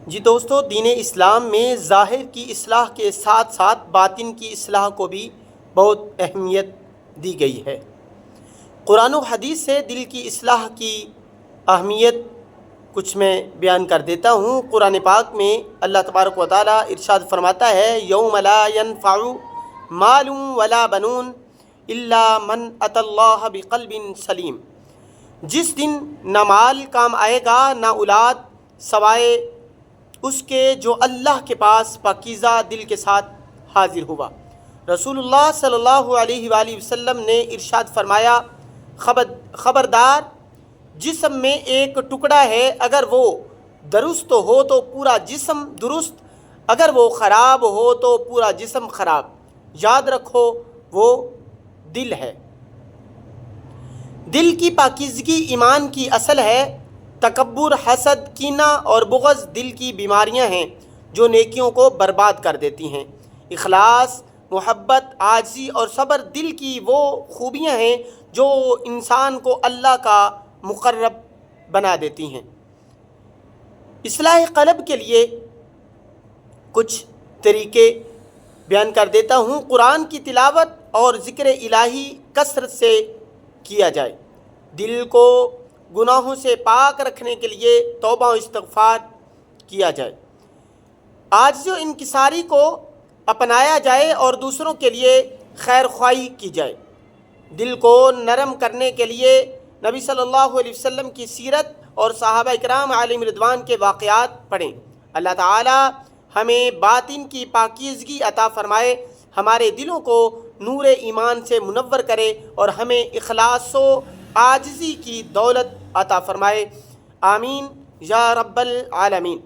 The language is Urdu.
جی دوستو، دین اسلام میں ظاہر کی اصلاح کے ساتھ ساتھ باطن کی اصلاح کو بھی بہت اہمیت دی گئی ہے۔ قرآن و حدیث سے دل کی اصلاح کی اہمیت کچھ میں بیان کر دیتا ہوں۔ قرآن پاک میں اللہ تبارک و تعالیٰ ارشاد فرماتا ہے، یوم لا ينفع مال ولا بنون الا من اتى اللہ بقلب سلیم۔ جس دن نہ مال کام آئے گا نہ اولاد، سوائے اس کے جو اللہ کے پاس پاکیزہ دل کے ساتھ حاضر ہوا۔ رسول اللہ صلی اللہ علیہ وآلہ وسلم نے ارشاد فرمایا، خبردار، جسم میں ایک ٹکڑا ہے، اگر وہ درست ہو تو پورا جسم درست، اگر وہ خراب ہو تو پورا جسم خراب۔ یاد رکھو وہ دل ہے۔ دل کی پاکیزگی ایمان کی اصل ہے۔ تکبر، حسد، کینہ اور بغض دل کی بیماریاں ہیں جو نیکیوں کو برباد کر دیتی ہیں۔ اخلاص، محبت، عاجزی اور صبر دل کی وہ خوبیاں ہیں جو انسان کو اللہ کا مقرب بنا دیتی ہیں۔ اصلاح قلب کے لیے کچھ طریقے بیان کر دیتا ہوں۔ قرآن کی تلاوت اور ذکر الہی کثرت سے کیا جائے۔ دل کو گناہوں سے پاک رکھنے کے لیے توبہ و استغفار کیا جائے۔ عاجزی و انکساری کو اپنایا جائے اور دوسروں کے لیے خیر خواہی کی جائے۔ دل کو نرم کرنے کے لیے نبی صلی اللہ علیہ وسلم کی سیرت اور صحابہ اکرام علیہم رضوان کے واقعات پڑھیں۔ اللہ تعالی ہمیں باطن کی پاکیزگی عطا فرمائے، ہمارے دلوں کو نور ایمان سے منور کرے اور ہمیں اخلاص و عاجزی کی دولت عطا فرمائے۔ آمین یا رب العالمین۔